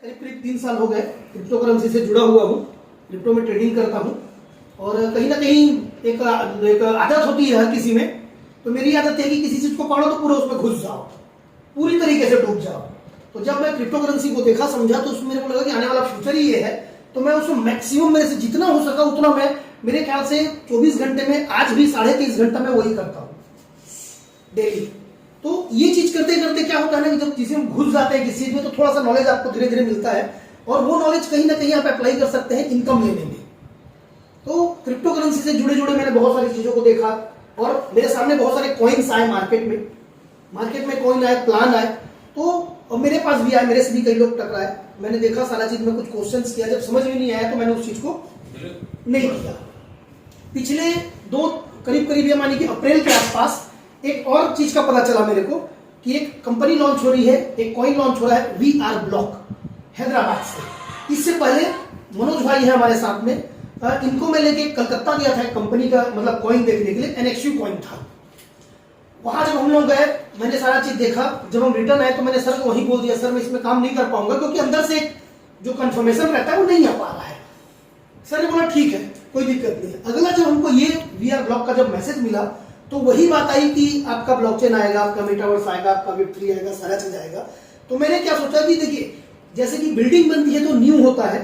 करीब करीब 3 साल हो गए क्रिप्टो करेंसी से जुड़ा हुआ हूँ। क्रिप्टो में ट्रेडिंग करता हूँ और कहीं ना कहीं एक आदत होती है हर किसी में। तो मेरी आदत है कि किसी चीज को पढ़ो तो पूरा उसमें घुस जाओ, पूरी तरीके से डूब जाओ। तो जब मैं क्रिप्टो करेंसी को देखा, समझा, तो उसमें मेरे को लगा कि आने वाला फ्यूचर ही ये है। तो मैं उसमें मैक्सिमम मेरे से जितना हो सका उतना मैं, मेरे ख्याल से 24 घंटे में आज भी 23.5 घंटा मैं वही करता हूँ डेली। तो ये चीज करते करते क्या होता है ना कि जब चीजें में घुस जाते हैं किसी चीज में तो थोड़ा सा नॉलेज आपको धीरे धीरे मिलता है और वो नॉलेज कहीं ना कहीं आप अप्लाई कर सकते हैं इनकम लेने में। तो क्रिप्टो करेंसी से जुड़े जुड़े मैंने बहुत सारी चीजों को देखा और मेरे सामने बहुत सारे कॉइन्स आए मार्केट में कॉइन आए, प्लान आए, तो मेरे पास भी आए, मेरे से भी कई लोग टकराए। मैंने देखा सारा चीज में कुछ क्वेश्चंस किया, जब समझ में नहीं आया तो मैंने उस चीज को नहीं किया। पिछले करीब ये मानिए कि अप्रैल के आसपास एक और चीज का पता चला मेरे को कि एक कंपनी लॉन्च हो रही है, एक कॉइन लॉन्च हो रहा है VR ब्लॉक हैदराबाद से। इससे पहले मनोज भाई है हमारे साथ में, इनको मैं लेके कलकत्ता गया था एक कंपनी का मतलब कॉइन देखने के लिए, NXU कॉइन था। वहां जब हम लोग गए, मैंने सारा चीज देखा। जब हम रिटर्न आए तो मैंने सर को वहीं बोल दिया, सर मैं इसमें काम नहीं कर पाऊंगा क्योंकि अंदर से जो कंफर्मेशन रहता है वो नहीं आ पा रहा है। सर ने बोला ठीक है, कोई दिक्कत नहीं है। अगला जब हमको ये VR ब्लॉक का जब मैसेज मिला तो वही बात आई कि आपका ब्लॉकचेन आएगा, आपका मेटावर्स आएगा, आपका वेब3 आएगा, सारा चीज आएगा। तो मैंने क्या सोचा कि देखिए, जैसे कि बिल्डिंग बनती है तो न्यू होता है,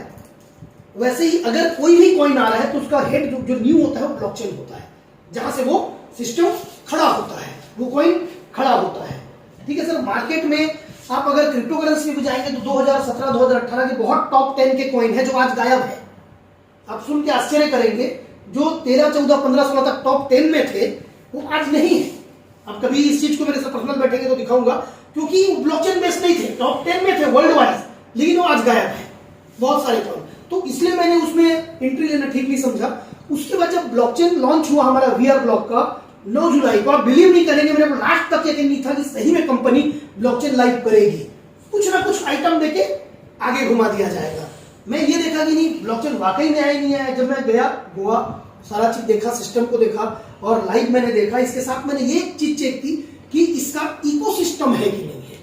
वैसे ही अगर कोई भी कॉइन आ रहा है तो उसका हेड जो न्यू होता है वो ब्लॉकचेन होता है, जहां से वो सिस्टम खड़ा होता है, वो कॉइन खड़ा होता है। ठीक है सर। मार्केट में आप अगर क्रिप्टो करेंसी में जाएंगे तो 2017-2018 के बहुत टॉप 10 के कॉइन है जो आज गायब है। आप सुन के आश्चर्य करेंगे, जो 13, 14, 15, 16 तक टॉप 10 में थे वो आज नहीं है। आप कभी इस चीज को मेरे से पर्सनल बैठेंगे तो दिखाऊंगा, क्योंकि वो ब्लॉकचेन बेस्ड नहीं थे, टॉप 10 में थे वर्ल्ड वाइज, लेकिन वो आज गायब है बहुत सारे कॉइन। तो इसलिए मैंने उसमें एंट्री लेना ठीक नहीं समझा। उसके बाद जब ब्लॉकचेन लॉन्च हुआ हमारा VR ब्लॉक का 9 जुलाई को, आप बिलीव नहीं करेंगे, मेरे को लास्ट तक यकीन नहीं था कि सही में कंपनी ब्लॉकचेन लाइव करेगी। कुछ ना कुछ आइटम देके आगे घुमा दिया जाएगा। मैं ये देखा कि नहीं, ब्लॉकचेन वाकई में आया नहीं आया। जब मैं गया गोवा, सारा चीज देखा, सिस्टम को देखा और लाइव मैंने देखा। इसके साथ मैंने ये चीज चेक की कि इसका इकोसिस्टम है कि नहीं है।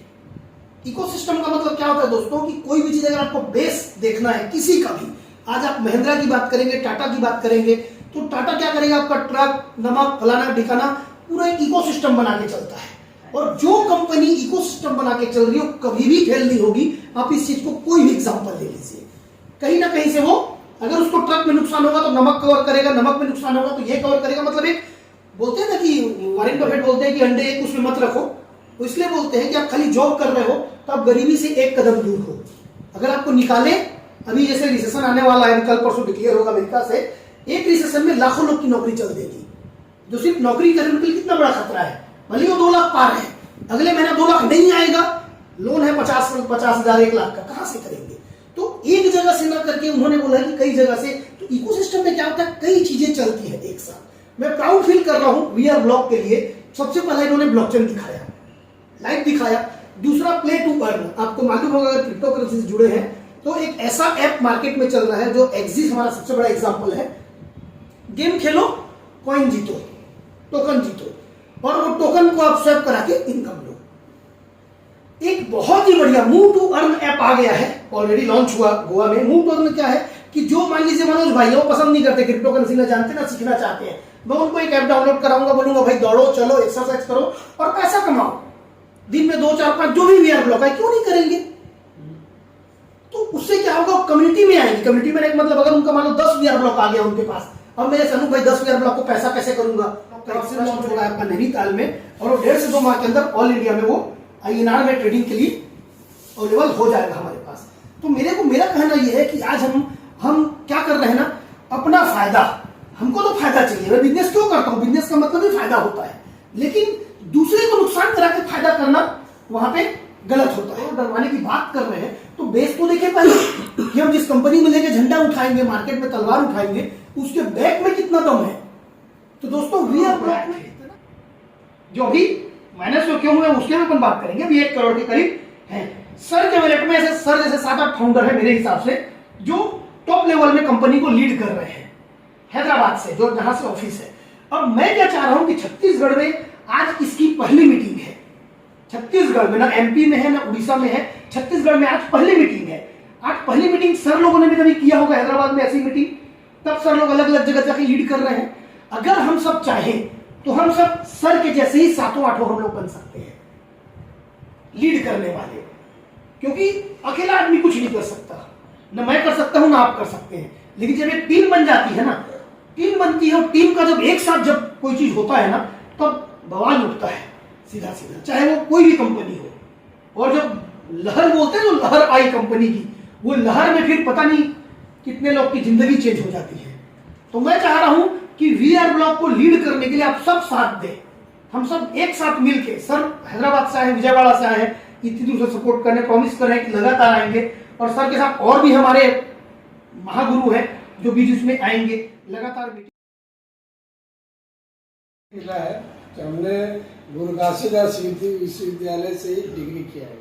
इकोसिस्टम का मतलब क्या होता है दोस्तों, कि कोई भी चीज अगर आपको बेस देखना है किसी का भी, आज आप महिंद्रा की बात करेंगे, टाटा की बात करेंगे, तो टाटा क्या करेगा, आपका ट्रक, नमक, फलाना ठिकाना, पूरा एक इकोसिस्टम बना के चलता है। और जो कंपनी इकोसिस्टम बना के चल रही है कभी भी फेल नहीं होगी। आप इस चीज को कोई भी एग्जांपल ले लीजिए, कहीं ना कहीं से वो, अगर उसको ट्रक में नुकसान होगा तो नमक कवर करेगा, नमक में नुकसान होगा तो ये कवर करेगा। मतलब एक बोलते हैं ना कि वॉरेन बफेट बोलते हैं कि अंडे एक उसमें मत रखो, वो इसलिए बोलते हैं कि आप खाली जॉब कर रहे हो तो आप गरीबी से एक कदम दूर हो। अगर आपको निकाले, अभी जैसे रिसेशन आने वाला है, कल परसों डिक्लेयर होगा अमेरिका से, एक रिसेशन में लाखों लोग की नौकरी चल देगी। जो सिर्फ नौकरी करने उनके लिए कितना बड़ा खतरा है। भले वो 2 लाख पार है, अगले महीना 2 लाख नहीं आएगा, लोन है 50,000 1 लाख का, कहां से करेंगे। तो एक जगह से ना करके उन्होंने बोला कि कई जगह से। तो इकोसिस्टम में क्या होता है, कई चीजें चलती है एक साथ। मैं प्राउड फील कर रहा हूं VR ब्लॉक के लिए। सबसे पहले इन्होंने ब्लॉकचेन दिखाया, लाइव दिखाया। दूसरा, प्ले टू अर्न। आपको मालूम होगा अगर क्रिप्टो करेंसी से जुड़े हैं तो एक ऐसा ऐप मार्केट में चल रहा है जो एक्सिस हमारा सबसे बड़ा एग्जांपल है। गेम खेलो, कॉइन जीतो, टोकन जीतो और वो टोकन को आप स्वैप करा के इनकम लो। एक बहुत ही बढ़िया मूव टू अर्न ऐप आ गया है, ऑलरेडी लॉन्च हुआ गोवा में। मूव टू अर्न क्या है कि जो मान लीजिए मनोज भाई वो पसंद नहीं करते क्रिप्टो करेंसी, ना जानते ना सीखना चाहते हैं, मैं उनको एक ऐप डाउनलोड कराऊंगा, बोलूंगा भाई दौड़ो, चलो, एक्सरसाइज करो और पैसा कमाओ। दिन में 2, 4, 5 जो भी VR ब्लॉक है, क्यों नहीं करेंगे। तो उससे क्या होगा, कम्युनिटी में आएंगे। कम्युनिटी में एक मतलब अगर उनका मान लो 10 VR ब्लॉक आ गया उनके पास, अब मेरे सनू भाई 10 VR ब्लॉक को पैसा कैसे करूंगा। लॉन्च होगा आपका नैनीताल में और वो 1.5 से 2 माह के अंदर ऑल इंडिया में वो INR में ट्रेडिंग के लिए अवेलेबल हो जाएगा हमारे पास। तो मेरा कहना यह है कि आज हम क्या कर रहे हैं ना, अपना फायदा, हमको तो फायदा चाहिए। मैं बिजनेस क्यों करता हूं, बिजनेस का मतलब ही फायदा होता है, लेकिन दूसरे को नुकसान करा के फायदा करना वहां पे गलत होता है। डरवाने की बात कर रहे हैं तो बेस तो देखें पहले कि हम जिस कंपनी में लेके झंडा उठाएंगे, मार्केट में तलवार उठाएंगे, उसके बैक में कितना दम है। तो दोस्तों VR ब्लॉक में जो अभी माइनस में क्यों हुए उसके में अपन बात करेंगे। अभी 1 करोड़ के करीब है। सर के वैलेट में ऐसे सर जैसे 7-8 फाउंडर है मेरे हिसाब से, जो टॉप लेवल में कंपनी को लीड कर रहे हैं हैदराबाद से, जो जहां से ऑफिस है। अब मैं क्या चाह रहा हूं कि छत्तीसगढ़ में आज इसकी पहली मीटिंग है। छत्तीसगढ़ में, ना MP में है ना उड़ीसा में है, छत्तीसगढ़ में आज पहली मीटिंग है। आज पहली मीटिंग सर लोगों ने भी कभी किया होगा हैदराबाद में ऐसी मीटिंग, तब सर लोग अलग अलग जगह जाके लीड कर रहे हैं। अगर हम सब चाहें तो हम सब सर के जैसे ही सातों आठों हम लोग बन सकते हैं लीड करने वाले, क्योंकि अकेला आदमी कुछ नहीं कर सकता, न मैं कर सकता हूं ना आप कर सकते हैं। लेकिन जब एक टीम बन जाती है ना, टीम बनती है और टीम का जब एक साथ जब कोई चीज होता है ना, तब बवाल उठता है सीधा सीधा, चाहे वो कोई भी कंपनी हो। और जब लहर बोलते हैं तो लहर आई कंपनी की, वो लहर में फिर पता नहीं कितने लोग की जिंदगी चेंज हो जाती है। तो मैं चाह रहा हूं कि वीआर ब्लॉक को लीड करने के लिए आप सब साथ दें, हम सब एक साथ मिलके, सर हैदराबाद से आए, विजयवाड़ा से आए हैं, इतनी दूर से सपोर्ट करने, प्रॉमिस कर रहे हैं कि लगातार आएंगे। और सर के साथ और भी हमारे महागुरु हैं जो बीच उसमें आएंगे लगातार। मिला है कि हमने गुरु घासीदास विश्वविद्यालय से ही डिग्री किया है,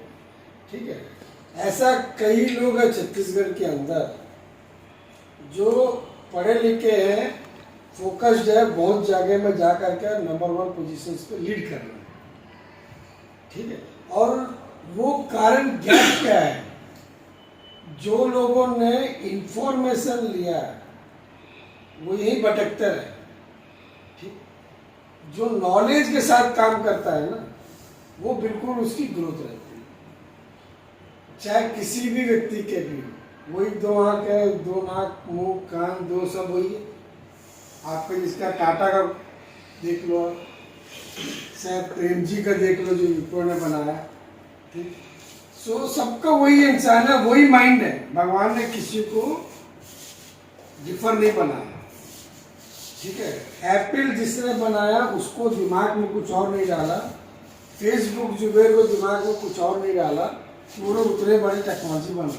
ठीक है। ऐसा कई लोग हैं छत्तीसगढ़ के अंदर जो पढ़े लिखे हैं, फोकस्ड है, बहुत जगह में जा करके नंबर 1 पोजीशंस पे लीड कर रहे हैं, ठीक है। और वो कारण गैप क्या है? जो लोगों ने इंफॉर्मेशन लिया वो यही भटकते रहे, ठीक। जो नॉलेज के साथ काम करता है ना, वो बिल्कुल उसकी ग्रोथ रहती है। चाहे किसी भी व्यक्ति के भी वही 2 आंख है, 2 नाक, मुंह, कान, 2 सब वही है। आपको इसका टाटा का देख लो, शायद प्रेम जी का देख लो जो यूपो ने बनाया, ठीक। सो सबका वही इंसान है, वही माइंड है। भगवान ने किसी को डिफर नहीं बनाया, ठीक है। एप्पल जिसने बनाया उसको दिमाग में कुछ और नहीं डाला, फेसबुक जुबेर को दिमाग में कुछ और नहीं डाला, पूरे उतने बड़ी टेक्नोलॉजी बना।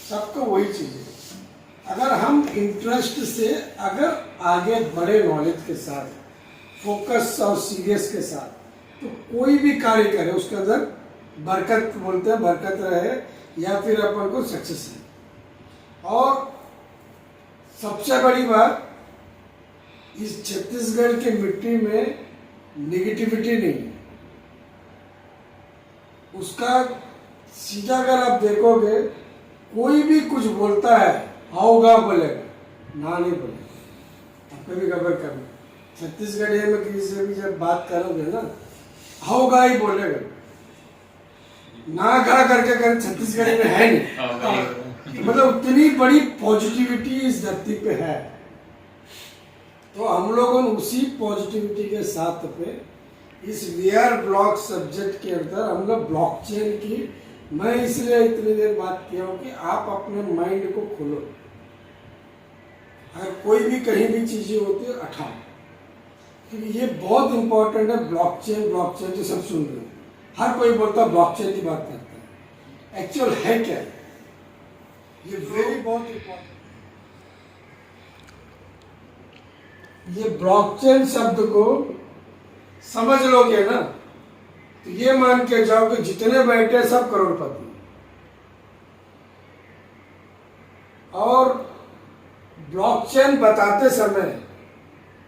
सबका वही चीज़ है। अगर हम इंटरेस्ट से अगर आगे बढ़े, नॉलेज के साथ, फोकस और सीरियस के साथ, तो कोई भी कार्य करे उसके अंदर बरकत, बोलते हैं बरकत रहे, या फिर अपन को सक्सेस है। और सबसे बड़ी बात, इस छत्तीसगढ़ की मिट्टी में नेगेटिविटी नहीं है। उसका सीधा अगर आप देखोगे, कोई भी कुछ बोलता है आओगा बोलेगा, ना नहीं बोलेगा। आप कभी खबर करना, छत्तीसगढ़ में किसी से भी जब बात करोगे ना, आओगा ही बोलेगा, ना गा करके कर छत्तीसगढ़ी में है नहीं। मतलब उतनी बड़ी पॉजिटिविटी इस धरती पे है। तो हम लोगों ने उसी पॉजिटिविटी के साथ पे इस वीआर ब्लॉक सब्जेक्ट के अंदर हम लोग ब्लॉकचेन की, मैं इसलिए इतनी देर बात किया हूँ कि आप अपने माइंड को खोलो। अगर कोई भी कहीं भी चीजें होती है हटाओ, क्योंकि ये बहुत इंपॉर्टेंट है। ब्लॉकचेन ब्लॉकचेन जो सब सुन रहे हैं, हर कोई बोलता है ब्लॉकचेन की बात करता है, एक्चुअल है क्या? ये वेरी बहुत इंपॉर्टेंट। ये ब्लॉकचेन शब्द को समझ लोगे ना, तो ये मान के जाओ कि जितने बैठे सब करोड़पति। और ब्लॉकचेन बताते समय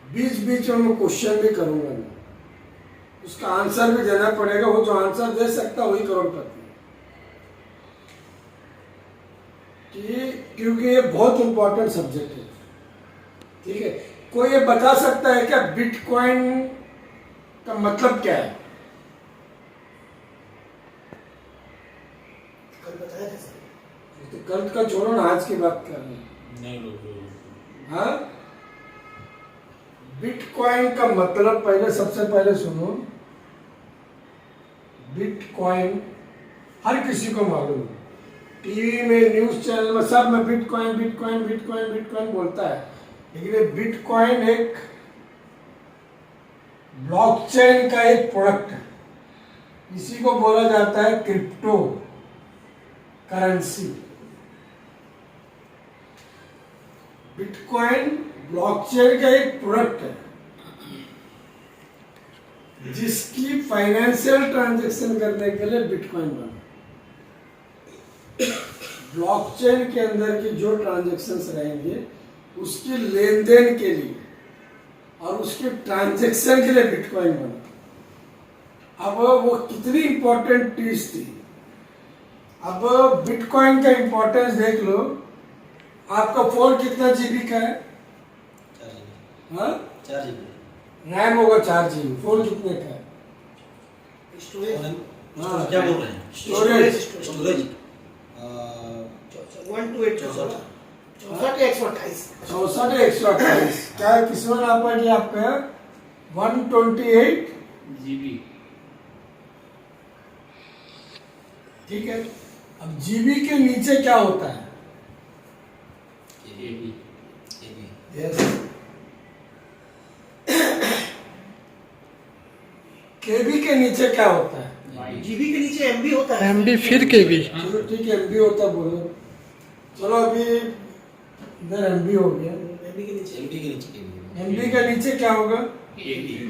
बीच बीच में मैं क्वेश्चन भी करूंगा मैं, उसका आंसर भी देना पड़ेगा। वो जो आंसर दे सकता वही करोड़पति, क्योंकि ये बहुत इंपॉर्टेंट सब्जेक्ट है, ठीक है। कोई ये बता सकता है क्या बिटकॉइन का मतलब क्या है? कल बताया था सर। तो कल का छोड़ो ना, आज की बात कर रहे हैं। हाँ, बिटकॉइन का मतलब पहले, सबसे पहले सुनो। बिटकॉइन हर किसी को मालूम है, टीवी में, न्यूज चैनल में, सब में बिटकॉइन बिटकॉइन बिटकॉइन बिटकॉइन बोलता है। लेकिन ये बिटकॉइन एक ब्लॉकचेन का एक प्रोडक्ट है। इसी को बोला जाता है क्रिप्टो करेंसी। बिटकॉइन ब्लॉकचेन का एक प्रोडक्ट है जिसकी फाइनेंशियल ट्रांजैक्शन करने के लिए बिटकॉइन बना। ब्लॉकचेन के अंदर की जो ट्रांजैक्शंस रहेंगे उसकी लेन देन के लिए और उसके ट्रांजैक्शन के लिए बिटकॉइन बना। अब वो कितनी इंपॉर्टेंट चीज थी। अब बिटकॉइन का इंपॉर्टेंस देख लो। आपका फोन कितना जीबी का है? 4 GB। हाँ, 4 GB। रैम होगा 4 GB। फोन कितने का है? स्टोरेज हाँ, क्या बोल रहे हैं? Storage storage 128 64। 64 या 128। 64 या 128। क्या किस्मत आप पाएगी आपका 128 जीबी। ठीक है। अब जीबी के नीचे क्या होता है? एबी। यस। केबी के नीचे क्या होता है? जीबी के नीचे एमबी होता है। एमबी फिर के भी चलो ठीक है, एमबी होता बोलो। चलो अभी इधर एमबी हो गया। एमबी के नीचे एमबी के नीचे KB। एमबी के नीचे क्या होगा? एबी।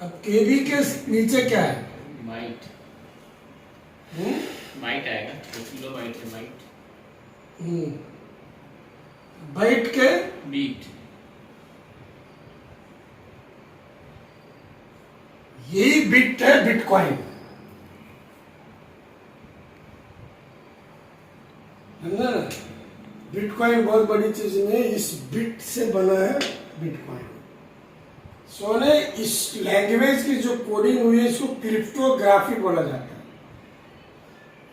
अब केबी के नीचे क्या है? बाइट। हम्म? बाइट आएगा, 2 किलोबाइट है बाइट। बाइट के बीट। यही बिट है बिटकॉइन। समझा ना? बिटकॉइन बहुत बड़ी चीज नहीं, इस बिट से बना है बिटकॉइन। सोने इस लैंग्वेज की जो कोडिंग हुई है इसको क्रिप्टोग्राफी बोला जाता है।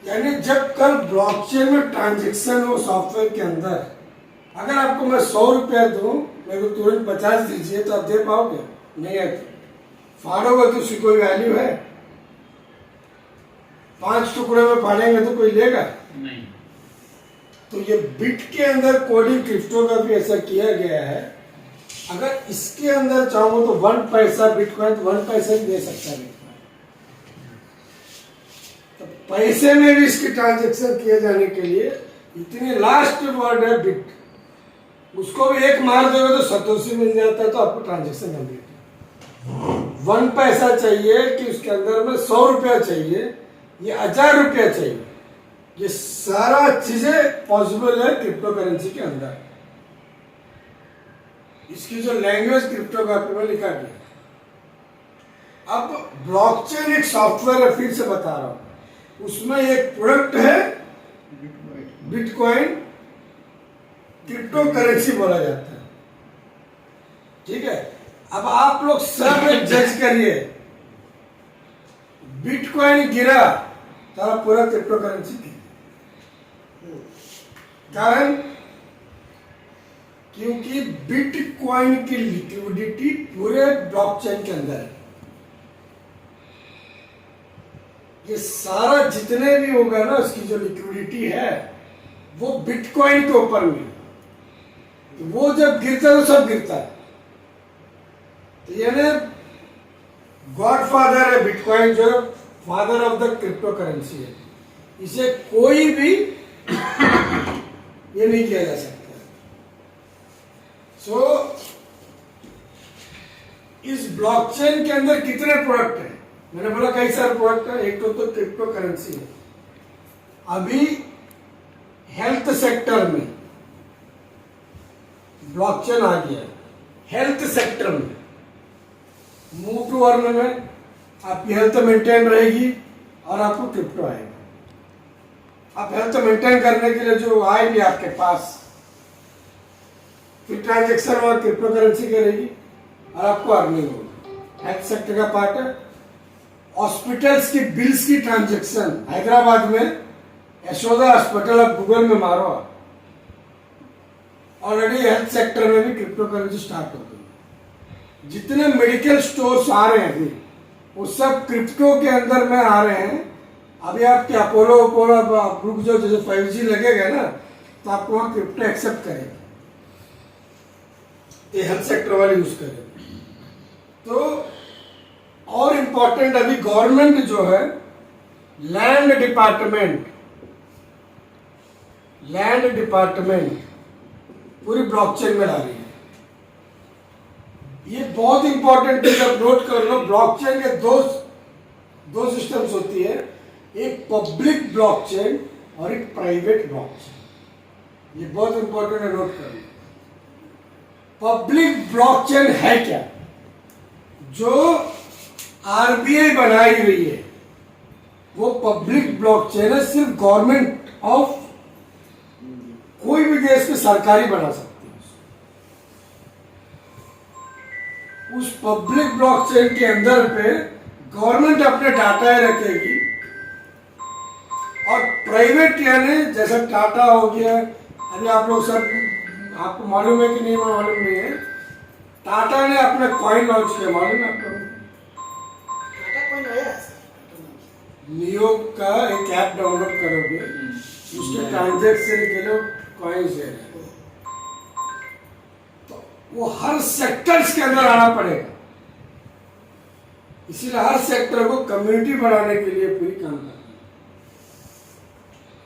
यानी जब कल ब्लॉकचेन में ट्रांजैक्शन हो सॉफ्टवेयर के अंदर, अगर आपको मैं 100 रुपया दूं, मेरे को तुरंत 50 दीजिए, तो आप दे पाओगे? नहीं है। फाड़ोगे तो उसकी कोई वैल्यू है? 5 टुकड़े में फाड़ेंगे तो कोई लेगा? नहीं। तो ये बिट के अंदर कोडिंग क्रिप्टोग्राफी ऐसा किया गया है, अगर इसके अंदर चाहो तो 1 पैसा बिटकॉइन, तो 1 पैसा ही दे सकता है बिटकॉइन। तो पैसे में भी इसकी ट्रांजैक्शन किए जाने के लिए इतनी लास्ट वर्ड है बिट, उसको भी एक मार दोगे तो सतोशी मिल जाता है, तो आपको ट्रांजैक्शन कंप्लीट है। 1 पैसा चाहिए कि उसके अंदर में 100 रुपया चाहिए, ये 1000 रुपया चाहिए, ये सारा चीजें पॉसिबल है क्रिप्टो करेंसी के अंदर। इसकी जो लैंग्वेज क्रिप्टोग्राफी में लिखा गया। अब ब्लॉकचेन एक सॉफ्टवेयर है, फिर से बता रहा हूं, उसमें एक प्रोडक्ट है बिटकॉइन, क्रिप्टो करेंसी बोला जाता है। ठीक है। अब आप लोग सब जज करिए, बिटकॉइन गिरा तो पूरा क्रिप्टो करेंसी गिरा। कारण क्योंकि बिटकॉइन की लिक्विडिटी पूरे ब्लॉकचेन के अंदर है। ये सारा जितने भी होगा ना, उसकी जो लिक्विडिटी है वो बिटकॉइन के ऊपर में, तो वो जब गिरता है तो सब गिरता है। तो यानी गॉडफादर है बिटकॉइन, जो father of the crypto currency है। इसे कोई भी ये नहीं किया जा सकता। सो इस ब्लॉकचेन के अंदर कितने प्रोडक्ट हैं? मैंने बोला कई सारे प्रोडक्ट है। एक तो क्रिप्टो करेंसी है। अभी हेल्थ सेक्टर में ब्लॉकचेन आ गया। हेल्थ सेक्टर में मूव टू अर्न में आपकी हेल्थ मेंटेन रहेगी और आपको क्रिप्टो आएगा। आप हेल्थ मेंटेन करने के लिए जो आएंगे आपके पास, फिर ट्रांजेक्शन और क्रिप्टो करेंसी करेगी और आपको अर्निंग होगी। हेल्थ सेक्टर का पार्ट है। हॉस्पिटल्स की बिल्स की ट्रांजेक्शन, हैदराबाद में यशोदा हॉस्पिटल, आप गूगल में मारो, ऑलरेडी हेल्थ सेक्टर में भी क्रिप्टो करेंसी स्टार्ट हो गई। जितने मेडिकल स्टोर्स आ रहे हैं अभी, वो सब क्रिप्टो के अंदर में आ रहे हैं। अभी आपके अपोलो आप रुक जाओ, जैसे 5G लगेगा ना, तो आपको वहां क्रिप्टो एक्सेप्ट करेगा, ये हेल्थ सेक्टर वाले यूज करेंगे। तो और इंपॉर्टेंट अभी गवर्नमेंट जो है, लैंड डिपार्टमेंट पूरी ब्लॉकचेन में ला रही है। ये बहुत इंपॉर्टेंट चीज आप नोट कर लो। ब्लॉकचेन के दो सिस्टम्स होती है, एक पब्लिक ब्लॉकचेन और एक प्राइवेट ब्लॉकचेन। ये बहुत इंपॉर्टेंट है, नोट कर लो। पब्लिक ब्लॉकचेन है क्या? जो आरबीआई बनाई हुई है वो पब्लिक ब्लॉकचेन है, सिर्फ गवर्नमेंट ऑफ कोई भी देश के सरकारी बना सकती है। उस पब्लिक ब्लॉकचेन के अंदर पे गवर्नमेंट अपने डाटा रखेगी और प्राइवेट यानी जैसा टाटा हो गया, अभी आप लोग सब आपको मालूम है कि नहीं मालूम नहीं है, टाटा ने अपना कॉइन लॉन्च किया, मालूम है आप लोगों को? टाटा कॉइन आया है सर? नियो का एक ऐप डाउनलोड करोगे, उसके ट्रांजेक्शन के लिए कॉइन्स दे रहे हैं, तो वो हर सेक्टर्स के अंदर आना पड़ेगा। इसीलिए हर सेक्टर को कम्युनिटी बढ़ाने के लिए पूरी काम करना है।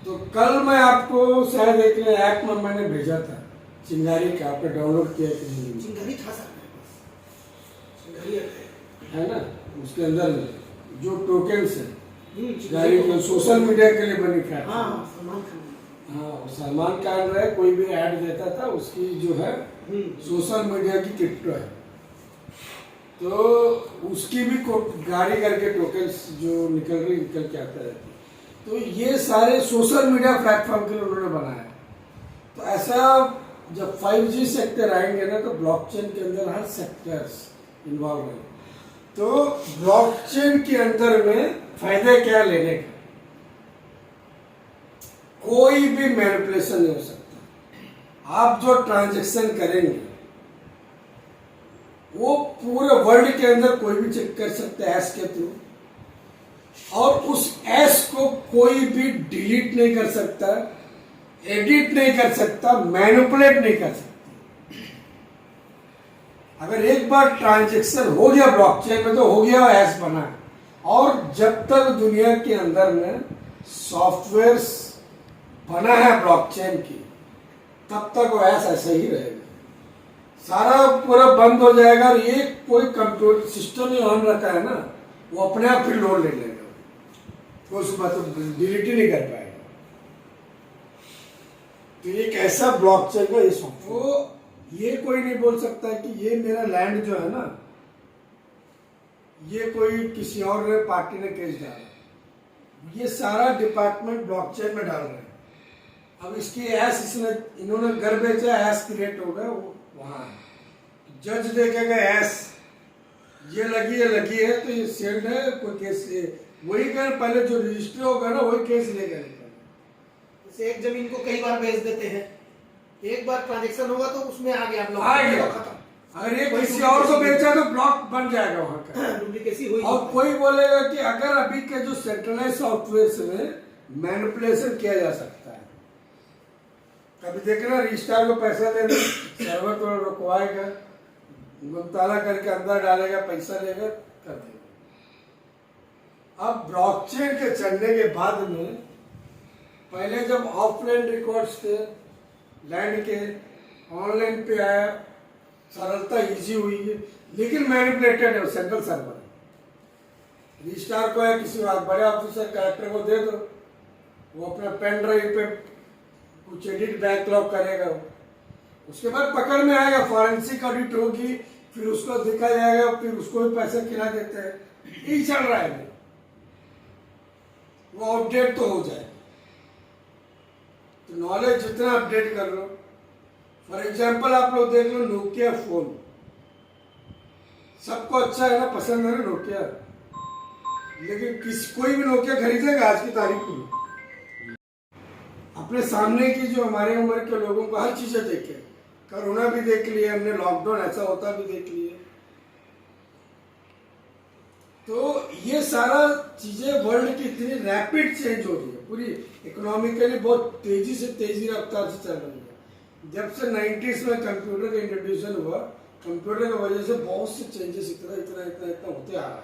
तो कल मैं आपको शायद एक ऐप में मैंने भेजा था चिंगारी का, आपने डाउनलोड किया कि नहीं? चिंगारी था सर मेरे पास, चिंगारी है ना, उसके अंदर जो टोकन्स है चिंगारी चिंगारी सोशल मीडिया के लिए बनी था। हाँ सलमान खान। हाँ, सलमान खान रहे, कोई भी ऐड देता था, उसकी जो है सोशल मीडिया की क्रिप्टो है, तो उसकी भी गाड़ी करके टोकन्स जो निकल के आता है। तो ये सारे सोशल मीडिया प्लेटफॉर्म के लिए उन्होंने बनाया। तो ऐसा जब 5G सेक्टर आएंगे ना, तो ब्लॉकचेन के अंदर हर सेक्टर्स इन्वॉल्व है। तो ब्लॉकचेन के अंदर में फायदे क्या लेने का? कोई भी मैनिपुलेशन नहीं हो सकता। आप जो ट्रांजैक्शन करेंगे वो पूरे वर्ल्ड के अंदर कोई भी चेक कर सकता है ऐस के थ्रू, और उस ऐस को कोई भी डिलीट नहीं कर सकता, एडिट नहीं कर सकता, मैनिपुलेट नहीं कर सकता। अगर एक बार ट्रांजैक्शन हो गया ब्लॉकचेन में तो हो गया, ऐस बना। और जब तक दुनिया के अंदर में सॉफ्टवेयर्स बना है ब्लॉकचेन की, तब तक वो ऐसा ही रहेगा। सारा पूरा बंद हो जाएगा और ये कोई कंप्यूटर सिस्टम ही ऑन रखा है ना, वो अपने आप ही लोड ले लेगा, तो उस बात डिलीट ही नहीं कर पाएगा। तो एक ऐसा ब्लॉकचेन का ये सॉफ्टवेयर, तो ये कोई नहीं बोल सकता कि ये मेरा लैंड जो है ना, ये कोई किसी और ने पार्टी ने केस डाला। ये सारा डिपार्टमेंट ब्लॉकचेन में डाल रहे हैं। अब इसकी ऐस इन्होंने घर बेचा, ऐस क्रिएट होगा, वो वहां जज देखेगा ऐस ये लगी है तो ये सेंड है, कोई केस वही कर, पहले जो रजिस्टर होगा ना वही केस लेगा। जैसे एक जमीन को कई बार बेच देते हैं, एक बार ट्रांजैक्शन होगा तो उसमें आ गया ब्लॉक, आ गया खत्म। अगर ये किसी और को बेचा तो ब्लॉक बन जाएगा वहां का, डुप्लीकेसी हुई। और कोई बोलेगा कि अगर अभी के जो सेंट्रलाइज सॉफ्टवेयर में मैनिपुलेशन किया जा सकता है, कभी देखना रजिस्ट्रार को पैसा देना, सर्वर को रुकवाएगा, गुमताला करके अंदर डालेगा, पैसा लेगा, कर देगा। अब ब्लॉकचेन के चलने के बाद में, पहले जब ऑफलाइन रिकॉर्ड्स थे लैंड के, ऑनलाइन पे आया, सरलता इजी हुई है, लेकिन मैनिपुलेटेड है। सेंट्रल सर्वर रजिस्ट्रार को या किसी बड़े ऑफिसर कलेक्टर को दे दो, वो अपना पेन ड्राइव पे कुछ एडिट बैकलॉग करेगा, उसके बाद पकड़ में आएगा, फॉरेंसिक ऑडिट होगी, फिर उसको दिखा जाएगा, फिर उसको भी पैसे खिला देते हैं। यही चल रहा है, वो अपडेट तो हो जाए। तो नॉलेज जितना अपडेट कर लो, फॉर एग्जाम्पल आप लोग देख लो नोकिया फोन, सबको अच्छा है ना, पसंद है ना नोकिया, लेकिन कोई भी नोकिया खरीदेगा आज की तारीख में? अपने सामने की जो हमारे उम्र के लोगों को हर चीजें देखे, कोरोना भी देख लिए हमने, लॉकडाउन ऐसा होता भी देख लिए। तो ये सारा चीजें वर्ल्ड की इतनी रैपिड चेंज हो रही है, पूरी इकोनॉमिकली बहुत तेजी रफ्तार से चल रही है। जब से 90s में कंप्यूटर का इंट्रोड्यूशन हुआ, कंप्यूटर की वजह से बहुत से चेंजेस इतना होते आ रहा है।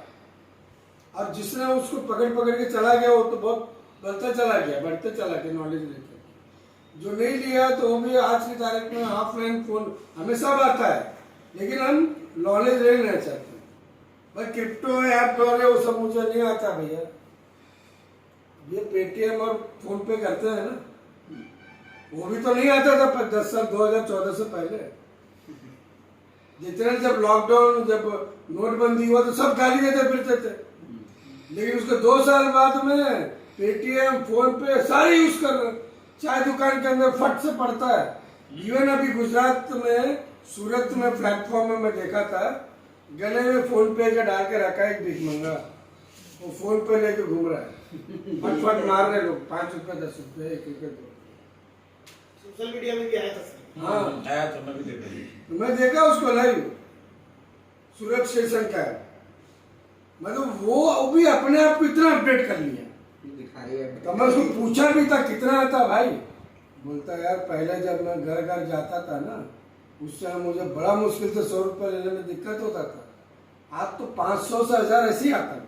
और जिसने उसको पकड़ के चला गया वो तो बहुत बढ़ते चला गया नॉलेज लेकर। जो नहीं लिया तो वो भी आज की तारीख में ऑफलाइन फोन हमेशा आता है, लेकिन हम नॉलेज ले लेना चाहते हैं। भाई क्रिप्टो है, ऐप है, वो सब मुझे नहीं आता भैया। ये पेटीएम और फोन पे करते हैं ना, वो भी तो नहीं आता था 10 साल 2014 से पहले। जितने जब लॉकडाउन जब नोटबंदी हुआ तो सब गाली देते फिरते थे, लेकिन उसके 2 साल बाद में पेटीएम फोन पे सारे यूज कर रहे हैं। चाय दुकान के अंदर फट से पड़ता है। इवन अभी गुजरात में सूरत में प्लेटफॉर्म में मैं देखा था, गले में फोन पे का डाल के रखा है एक भिखमंगा, वो फोन पे लेके घूम रहा है, फट मार रहे लोग, 5 रुपए 10 रुपए 1 रुपए 2। सोशल मीडिया में भी आया था सर। हाँ आया तो मैं भी देखा जी। तो मैं देखा उसको लाइव, सूरत स्टेशन का है। मतलब वो भी अपने आप को इतना अपडेट कर लिया। दिखा रही है तो मैं उसको पूछा भी था कितना आता भाई, बोलता यार पहले जब मैं घर घर जाता था ना, उस टाइम मुझे बड़ा मुश्किल से 100 रुपए लेने में दिक्कत होता था, आज तो 500 से 1000 ऐसे ही आता है।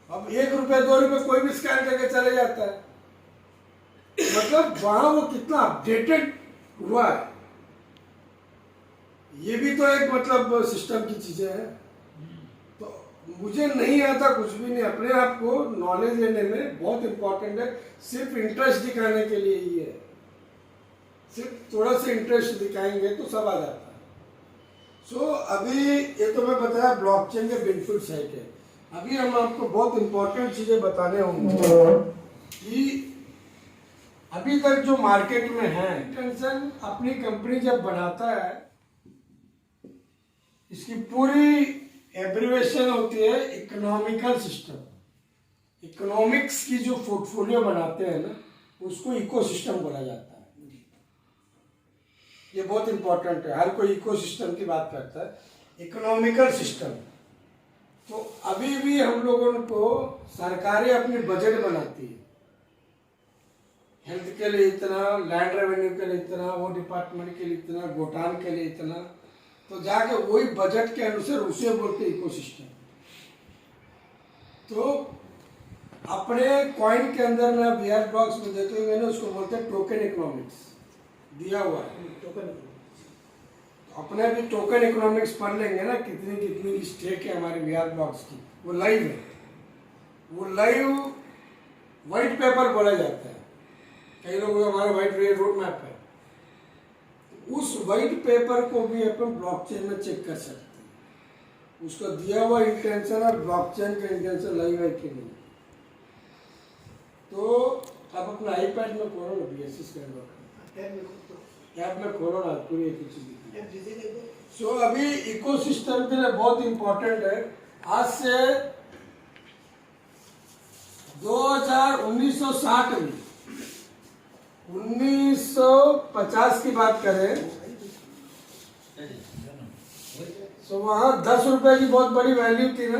अब 1 रुपए 2 रुपए कोई भी स्कैन करके चले जाता है। मतलब वहां वो कितना अपडेटेड हुआ है। ये भी तो एक मतलब सिस्टम की चीजें हैं। तो मुझे नहीं आता कुछ भी नहीं, अपने आप को नॉलेज लेने में बहुत इंपॉर्टेंट है। सिर्फ इंटरेस्ट दिखाने के लिए ही है, सिर्फ थोड़ा सा इंटरेस्ट दिखाएंगे तो सब आ जाता है। सो अभी ये तो मैं बताया ब्लॉकचेन के बेनिफिट्स है क्या। अभी हम आपको बहुत इंपॉर्टेंट चीजें बताने होंगे कि अभी तक जो मार्केट में है, टेंशन अपनी कंपनी जब बनाता है, इसकी पूरी एब्रिवेशन होती है इकोनॉमिकल सिस्टम। इकोनॉमिक्स की जो पोर्टफोलियो बनाते हैं ना, उसको इकोसिस्टम बोला जाता है। ये बहुत इंपॉर्टेंट है, हर कोई इकोसिस्टम की बात करता है। इकोनॉमिकल सिस्टम तो अभी भी हम लोगों को सरकारें अपनी बजट बनाती है, हेल्थ के लिए इतना, लैंड रेवेन्यू के लिए इतना, वो डिपार्टमेंट के लिए इतना, गोटान के लिए इतना, तो जाके वही बजट के अनुसार उसे बोलते इकोसिस्टम। तो अपने कॉइन के अंदर ना वीआर बॉक्स में देते हुए उसको बोलते हैं टोकन इकोनॉमिक्स दिया हुआ है। टोकन तो अपने भी टोकन इकोनॉमिक्स पढ़ लेंगे ना, कितनी कितनी स्टेक है हमारे वीआर बॉक्स की, वो लाइव है। वो लाइव व्हाइट पेपर बोला जाता है, कई लोग हमारा व्हाइट रोड मैप है। उस व्हाइट पेपर को भी अपन ब्लॉकचेन में चेक कर सकते हैं, उसका दिया हुआ इंटेंशन और ब्लॉकचेन का इंटेंशन लाइव है कि नहीं। तो आप अपना आईपैड में खोलो ना, BSC ऐप में खोलो ना, पूरी एक चीज। सो अभी इकोसिस्टम के लिए बहुत इंपॉर्टेंट है। आज से 1960 में 1950 की बात करें तो वहां 10 रुपए की बहुत बड़ी वैल्यू थी ना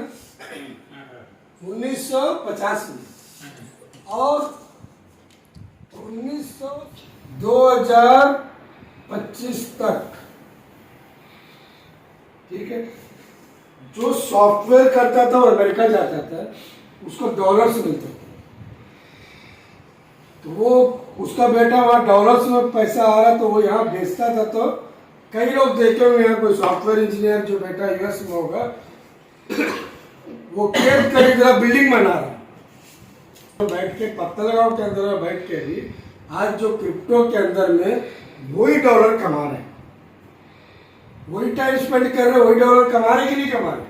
1950 में, और 2025 तक, ठीक है, जो सॉफ्टवेयर करता था वो अमेरिका जाता था, उसको डॉलर्स मिलते थे। तो वो उसका बेटा वहाँ डॉलर्स में पैसा आ रहा तो वो यहाँ बेचता था। तो कई लोग देखे हुए यहाँ कोई सॉफ्टवेयर इंजीनियर जो बेटा US में होगा, वो खेत खरीद रहा, बिल्डिंग बना रहा, तो बैठ के पत्तलगांव के अंदर बैठ के भी आज जो क्रिप्टो के अंदर में वही डॉलर कमा रहे हैं, वही टाइम स्पेंड कर रहे हैं, वही डॉलर कमा रहे कि नहीं कमा रहे।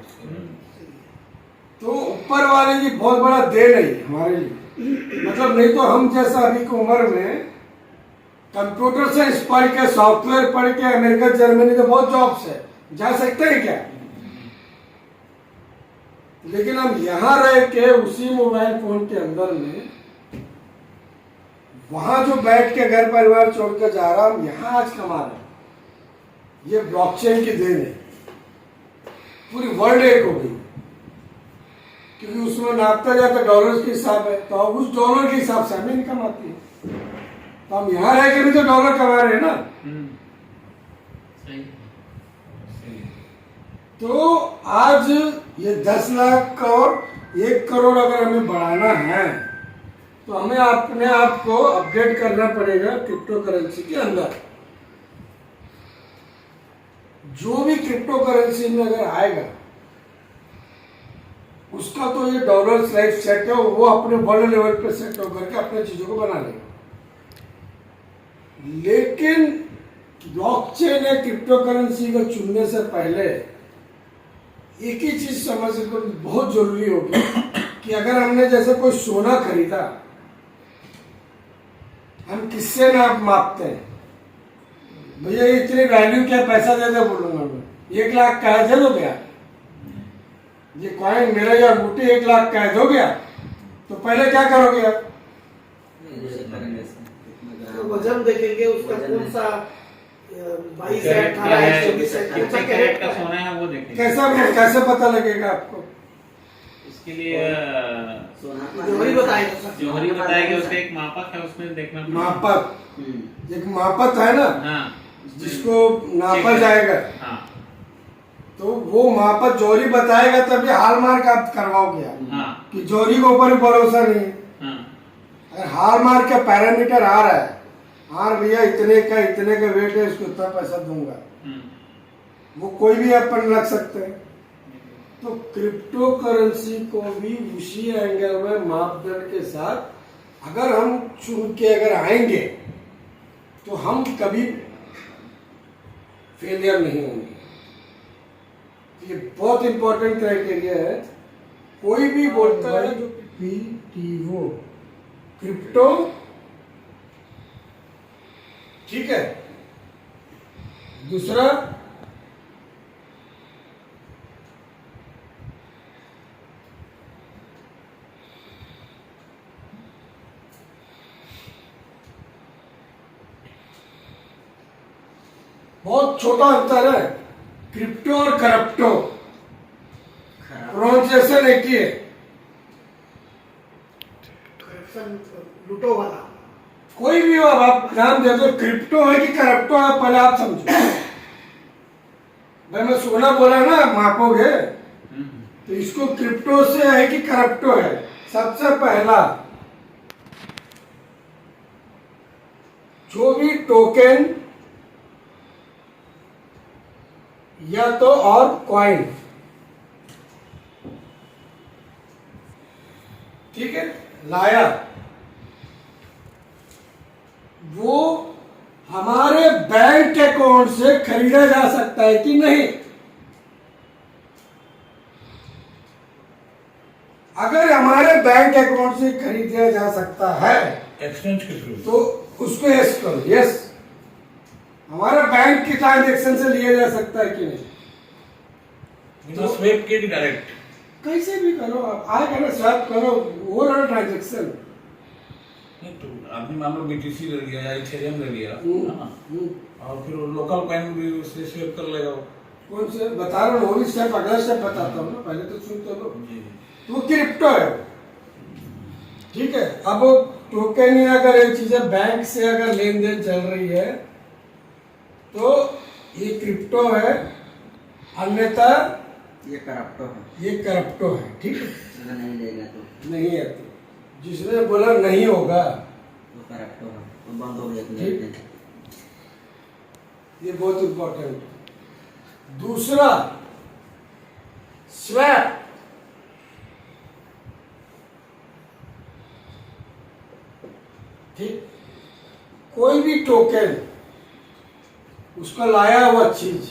तो ऊपर वाले की बहुत बड़ा देन है हमारे लिए। मतलब नहीं तो हम जैसा अभी की उम्र में कंप्यूटर साइंस पढ़ के, सॉफ्टवेयर पढ़ के अमेरिका जर्मनी तो बहुत जॉब्स है, जा सकते हैं क्या। लेकिन हम यहां रह के उसी मोबाइल फोन के अंदर में, वहां जो बैठ के घर परिवार छोड़ के जा रहा, हम यहां आज कमा रहे हैं। ये ब्लॉकचेन की देन है। पूरी वर्ल्ड एक हो गई, क्योंकि उसमें नापता जाता डॉलर के हिसाब है, तो अब उस डॉलर के हिसाब से हमें इनकम आती है। तो हम यहाँ रह के भी तो डॉलर कमा रहे हैं ना। सही। तो आज ये 10 लाख और 1 करोड़ अगर हमें बढ़ाना है तो हमें अपने आप को अपडेट करना पड़ेगा क्रिप्टो करेंसी के अंदर। जो भी क्रिप्टो करेंसी में अगर आएगा उसका तो ये डॉलर लाइफ सेट है, वो अपने वर्ल्ड लेवल पे सेट होकर के अपने चीजों को बना लेगा। लेकिन ब्लॉकचेन या क्रिप्टो करेंसी को चुनने से पहले एक ही चीज समझ को बहुत जरूरी होगी कि अगर हमने जैसे कोई सोना खरीदा, हम किससे मापते हैं? भैया इतनी वैल्यू क्या, पैसा दे दे बोलूंगा मैं, 1 लाख का है, दे दो क्या? ये कॉइन मेरा या अंगूठी 1 लाख का है, दो गया? तो पहले क्या करोगे आप? तो वजन देखेंगे उसका, कौन सा 22 है, 18 है, 24 है, कौन सा कितने कैरेट कैरेट का सोना है वो देखेंगे। कैसे पता लगेगा आपको? इसके लिए जोहरी बताएगा। जोहरी बताएगा, उसका एक मापक है, उसमें देखना पड़ेगा। मापक, एक मापक है ना, हाँ, जिसको नापा जाएगा, हाँ, तो वो मापक जोहरी बताएगा, तभी हॉलमार्क आप करवाओगे आप। हाँ, कि जोहरी के ऊपर भी भरोसा नहीं है। हाँ, अगर हॉलमार्क का पैरामीटर आ रहा है, हाँ भैया इतने का वेट है, इसको इतना पैसा दूंगा, वो कोई भी अपन लग सकते हैं। तो क्रिप्टो करेंसी को भी उसी एंगल में मापदंड के साथ अगर हम चुन के अगर आएंगे तो हम कभी फेलियर नहीं होंगे। ये बहुत इंपॉर्टेंट क्राइटेरिया है। कोई भी बोलता है जो PTO क्रिप्टो, ठीक है। दूसरा बहुत छोटा अंतर है, क्रिप्टो और करप्टो, प्रोनाउंसिएशन एक ही है। लूटो वाला कोई भी हो, अब आप नाम दे दो, क्रिप्टो है कि करप्टो है, पहले आप समझो। भाई मैं सोना बोला ना मापोगे, तो इसको क्रिप्टो से है कि करप्टो है? सबसे पहला जो भी टोकन या तो और कॉइन, ठीक है, लाया, वो हमारे बैंक अकाउंट से खरीदा जा सकता है कि नहीं? अगर हमारे बैंक अकाउंट से खरीदा जा सकता है एक्सचेंज के थ्रू, तो उसको यस करो, यस। हमारा बैंक के ट्रांजेक्शन से लिया जा सकता है कि नहीं? बिना स्वेप के डायरेक्ट कैसे भी करो आप, आएगा ना, स्वैप करो, वो रहा ट्रांजेक्शन। नहीं तो आदमी मान लो BTC ले लिया या इथेरियम ले लिया, है ना, और फिर वो लोकल कॉइन भी उससे स्वेप कर लेगा वो। कौन से बता रहा हूँ, वो भी स्टेप, अगला स्टेप बताता हूँ ना, पहले तो सुन तो लो। जी, तो वो क्रिप्टो है, ठीक है। अब वो टोकन ही अगर ये चीजें बैंक से अगर लेन देन चल रही है तो ये क्रिप्टो है, अन्यथा ये करप्टो है, ये करप्टो है, ठीक है। अगर नहीं लेगा तो नहीं है, तो जिसने बोला नहीं होगा वो करप्टो है, तो बंद हो गया ठीक। ये बहुत इंपॉर्टेंट है। दूसरा स्वैप, ठीक, कोई भी टोकन उसका लाया हुआ चीज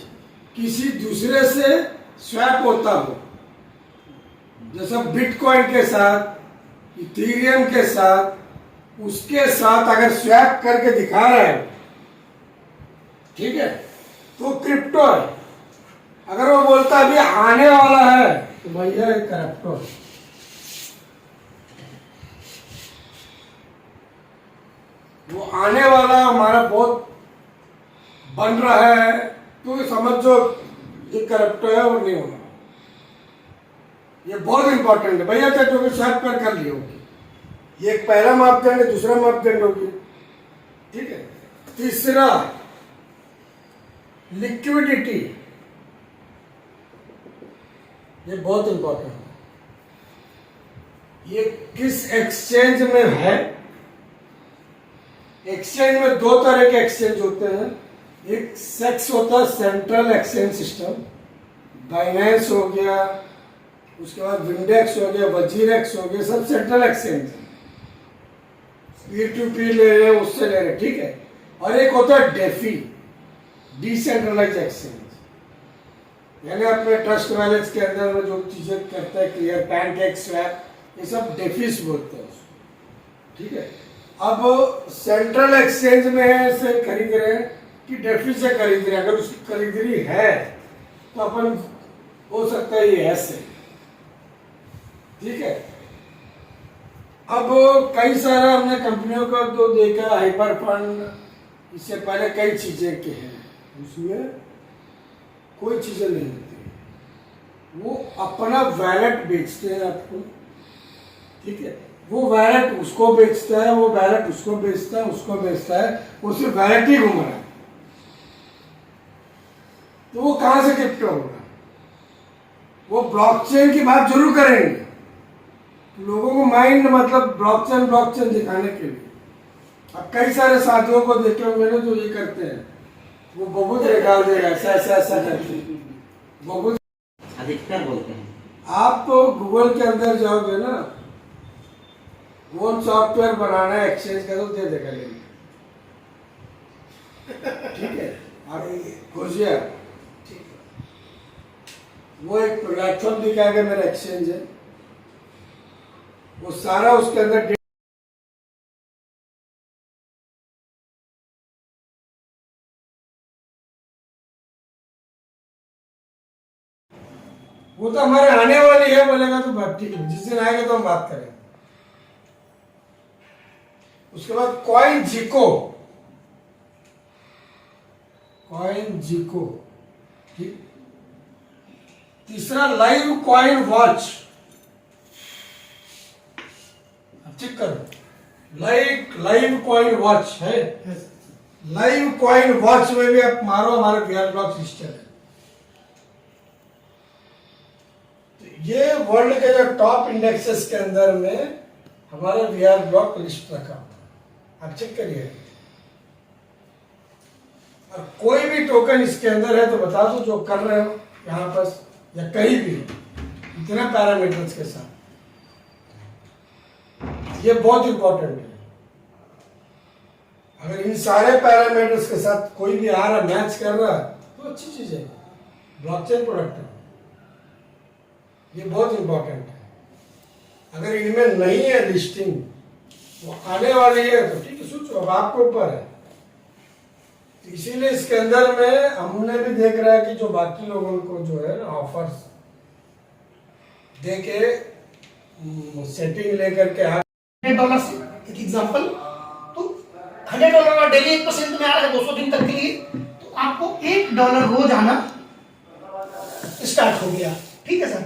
किसी दूसरे से स्वैप होता हो, जैसा बिटकॉइन के साथ, इथेरियम के साथ, उसके साथ अगर स्वैप करके दिखा रहा है, ठीक है, तो क्रिप्टो है। अगर वो बोलता अभी आने वाला है तो भैया ये करप्टो है। वो आने वाला हमारा बहुत बन रहा है तो समझो ये करप्टो है और नहीं होना। ये बहुत इंपॉर्टेंट है भैया, चाहे तो स्वैप कर ली होगी, ये एक पहला मापदंड है, दूसरा मापदंड होगी, ठीक है। तीसरा लिक्विडिटी, ये बहुत इंपॉर्टेंट है। ये किस एक्सचेंज में है? एक्सचेंज में दो तरह के एक्सचेंज होते हैं, एक सेक्स होता है सेंट्रल एक्सचेंज सिस्टम, बाइनेंस हो गया, उसके बाद विंडेक्स हो गया, वजीरेक्स हो गया, सब सेंट्रल एक्सचेंज है, P2P ले रहे हैं, उससे ले रहे, ठीक है। और एक होता है डेफी, डिसेंट्रलाइज एक्सचेंज, यानी अपने ट्रस्ट वैलेट्स के अंदर में जो चीजें करता है, क्लियर, पैनकेक, स्वैप, ये सब डेफिस बोलते हैं उसको, ठीक है। अब सेंट्रल एक्सचेंज में से खरीद रहे हैं कि डेफिस से खरीद रहे हैं, अगर उसकी खरीदरी है तो अपन हो सकता है ये ऐसे, ठीक है। अब कई सारा हमने कंपनियों का तो देखा, हाइपर फंड, इससे पहले कई चीजें के हैं, उसमें कोई चीजें नहीं होती, वो अपना वैलेट बेचते हैं आपको, ठीक है। वो वैलेट उसको बेचता है, वो वैलेट उसको बेचता है, उसको बेचता है, वो सिर्फ वैलेट ही घूम रहा है, तो वो कहां से क्रिप्टो होगा? वो ब्लॉकचेन की बात जरूर करेंगे, लोगों को माइंड मतलब ब्लॉकचेन दिखाने के लिए। अब कई सारे साथियों को देखे हुए मैंने तो ये करते हैं, वो बहुत निकाल देगा, ऐसा ऐसा ऐसा करते हैं, बहुत अधिकतर बोलते हैं। आप तो गूगल के अंदर जाओगे ना, वो सॉफ्टवेयर बनाना है एक्सचेंज का, तो दे देगा लिंक, ठीक है। आप खोजिए, वो एक प्लेटफॉर्म दिखाएगा मेरा एक्सचेंज है, वो सारा उसके अंदर वो तो हमारे आने वाली है बोलेगा तो बात ठीक है, जिस दिन आएगा तो हम बात करेंगे। उसके बाद कॉइन जीको, ठीक। तीसरा लाइव कॉइन वॉच, चेक करो, लाइव कॉइन वॉच है, लाइव कॉइन वॉच में भी आप मारो, हमारे VR ब्लॉक लिस्टेड है। तो ये वर्ल्ड के जो टॉप इंडेक्सेस के अंदर में हमारा VR ब्लॉक लिस्ट रखा हुआ है, आप चेक करिए। और कोई भी टोकन इसके अंदर है तो बता दो जो कर रहे हो यहाँ पर या कहीं भी, इतना पैरामीटर्स के साथ, ये बहुत इंपॉर्टेंट है। अगर इन सारे पैरामीटर्स के साथ कोई भी आ रहा, मैच कर रहा है, तो अच्छी चीज है, ब्लॉकचेन प्रोडक्ट है, ये बहुत इंपॉर्टेंट है। अगर इनमें नहीं है लिस्टिंग, वो आने वाली है तो ठीक है, सोचो, अब आपके ऊपर है। इसीलिए इसके अंदर में हमने भी देख रहा है कि जो बाकी लोगों को जो है ना ऑफर्स देके सेटिंग लेकर के $100 से एक एग्जांपल, तो $100 का डेली 1% में आ रहा है 200 दिन तक के लिए, तो आपको $1 रोज आना स्टार्ट हो गया, ठीक है सर।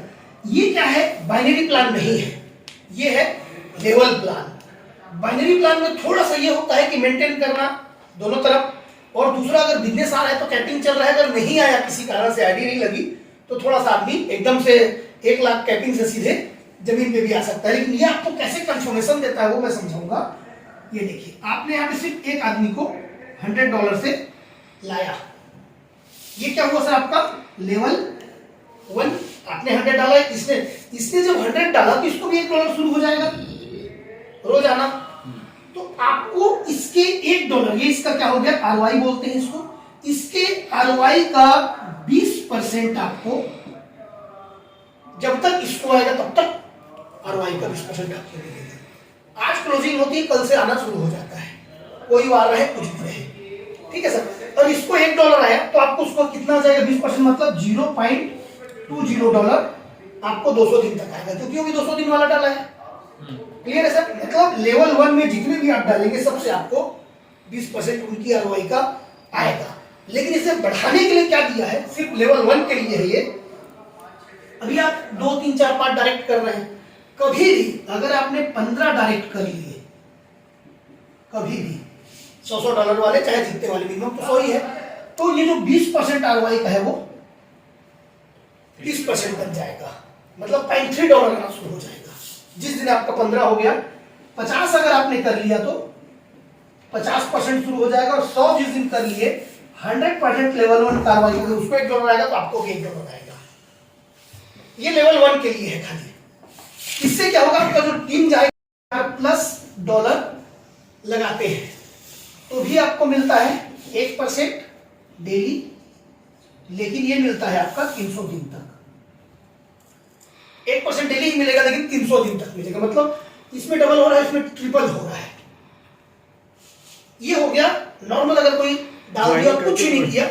ये क्या है? बाइनरी प्लान नहीं है, ये है लेवल प्लान। बाइनरी प्लान में थोड़ा सा ये होता है कि मेंटेन करना दोनों तरफ, और दूसरा अगर बिजनेस आ रहा है तो कैपिंग चल रहा है, अगर नहीं आया किसी कारण से आईडी नहीं लगी तो थोड़ा सा आदमी एकदम से 1 लाख कैपिंग से सीधे जमीन पे भी आ सकता है। लेकिन ये आपको कैसे कंफर्मेशन देता है वो मैं समझाऊंगा। ये देखिए, आपने यहाँ पे सिर्फ एक आदमी को $100 से लाया, ये क्या हुआ सर? आपका लेवल 1, आपने 100 डाला, इसने जब 100 डाला तो इसको भी $1 शुरू हो जाएगा रोज आना। तो आपको इसके $1, ये इसका क्या हो गया? ROI बोलते हैं इसको। इसके ROI का 20% आपको, जब तक इसको आएगा तब तक ROI का 20% आपको मिलेगा। आज क्लोजिंग होती है, कल से आना शुरू हो जाता है, कोई वार रहे कुछ भी रहे, ठीक है सर। और इसको $1 आया तो आपको उसको कितना जाएगा? 20%, मतलब $0.20 आपको 200 दिन तक आएगा, क्योंकि वो भी 200 दिन वाला डाला है। क्लियर है सर? मतलब लेवल 1 में जितने भी आप डालेंगे सबसे आपको 20% उनकी ROI का आएगा। लेकिन इसे बढ़ाने के लिए क्या दिया है? सिर्फ लेवल 1 के लिए है ये। अभी आप 2, 3, 4, 5 डायरेक्ट कर रहे हैं, कभी भी अगर आपने 15 डायरेक्ट कर लिए, कभी भी $100 वाले चाहे जितने वाले, मिनिमम तो 100 ही है, तो ये जो 20% ROI का है वो 30% बन जाएगा, मतलब $0.3 आना शुरू हो जाएगा। जिस दिन आपका 15 हो गया, 50 अगर आपने कर लिया तो 50% शुरू हो जाएगा, और 100 जिस दिन कर लिए 100% लेवल 1 कार्रवाई होगी, उसको $1 आएगा तो आपको $1 आएगा। ये लेवल 1 के लिए है खाली। इससे क्या होगा? आपका जो टीम जाएगा $+ लगाते हैं तो भी आपको मिलता है 1%, डेली, लेकिन ये मिलता है आपका 300 दिन तक। 1% डेली ही मिलेगा लेकिन 300 दिन तक मिलेगा, मतलब इसमें डबल हो रहा है, इसमें ट्रिपल हो रहा है। ये हो गया नॉर्मल, अगर कोई डाल दिया कुछ ही नहीं किया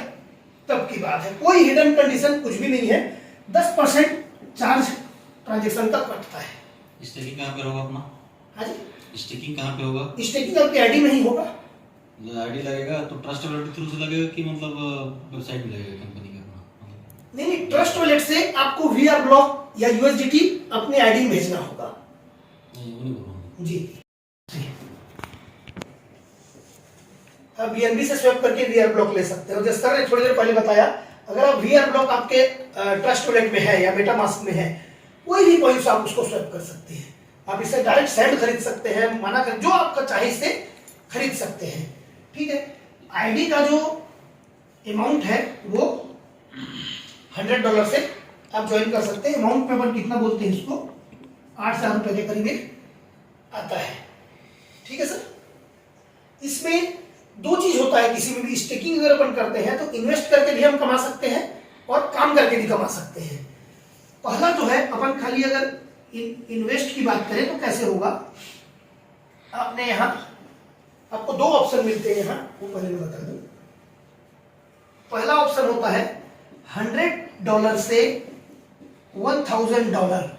तब की बात है, कोई हिडन कंडीशन कुछ भी नहीं है। 10% चार्ज ट्रांजेक्शन का कटता है। स्टेकिंग कहाँ पे होगा अपना? हाँ जी, स्टेकिंग कहाँ पे होगा? स्टेकिंग आपकी आईडी में ही होगा। आईडी लगेगा तो ट्रस्ट वॉलेट थ्रू से लगेगा कि मतलब वेबसाइट में लगेगा कंपनी का अपना? नहीं, ट्रस्ट वॉलेट से आपको VR ब्लॉक या USDT अपने आईडी में भेजना होगा। नहीं, वो नहीं बोल रहा हूँ। जी, आप BNB से स्वैप करके VR ब्लॉक ले सकते हो। जिस तरह ने थोड़ी देर पहले बताया, अगर आप VR ब्लॉक आपके ट्रस्ट वॉलेट में है या मेटामास्क में है, कोई भी पॉइंट आप उसको स्वैप कर सकते हैं। आप इससे डायरेक्ट सैंड खरीद सकते हैं, माना कर जो आपका चाहे इससे खरीद सकते हैं। ठीक है, आईडी का जो अमाउंट है वो $100 से आप ज्वाइन कर सकते हैं। अमाउंट में अपन कितना बोलते हैं इसको, 8,000 रुपए के करीब आता है। ठीक है सर, इसमें दो चीज होता है किसी में भी। स्टेकिंग अगर अपन करते हैं तो इन्वेस्ट करके भी हम कमा सकते हैं और काम करके भी कमा सकते हैं। पहला जो है, अपन खाली अगर इन्वेस्ट की बात करें तो कैसे होगा, आपने यहां आपको दो ऑप्शन मिलते हैं। यहां वो पहले मैं बता दूं, पहला ऑप्शन होता है $100 से $1,000,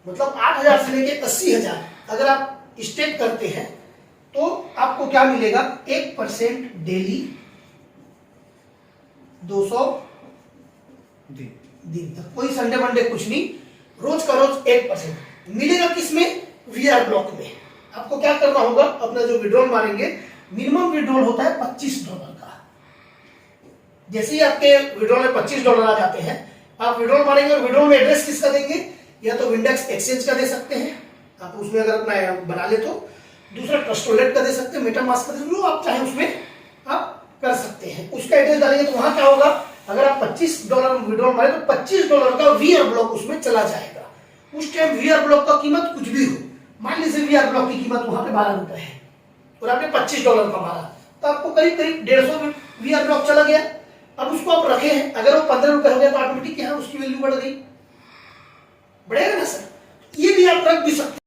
मतलब 8,000 से लेके 80,000 अगर आप स्टेक करते हैं तो आपको क्या मिलेगा, 1% डेली 200 दिन तक, कोई संडे मंडे कुछ नहीं, रोज का रोज 1% मिलेगा। किसमें, VR ब्लॉक में। आपको क्या करना होगा, अपना जो विड्रॉल मारेंगे, मिनिमम विड्रॉल होता है $25 का। जैसे ही आपके विड्रॉल में $25 आ जाते हैं, आप विड्रॉल मारेंगे और विड्रॉल में एड्रेस किसका देंगे, या तो विंडेक्स एक्सचेंज का दे सकते हैं, आप उसमें अगर अपना बना ले तो, दूसरा ट्रस्ट वॉलेट का दे सकते हैं, मेटामास्क का दे, जो आप चाहे उसमें आप कर सकते हैं। उसका एड्रेस डालेंगे तो वहां क्या होगा, अगर आप $25 विड्रॉल मारे तो $25 का VR ब्लॉक उसमें चला जाएगा। उस टाइम VR ब्लॉक का कीमत कुछ भी हो, मान लीजिए VR ब्लॉक की कीमत वहां पे ₹12 है और आपने $25 का मारा, तो आपको करीब करीब 150 VR ब्लॉक चला गया। अब उसको आप रखे हैं, अगर वो ₹15 हो गया तो ऑटोमेटिक यहाँ उसकी वैल्यू बढ़ गई, बढ़ेगा ना सर। ये भी आप रख भी सकते हैं।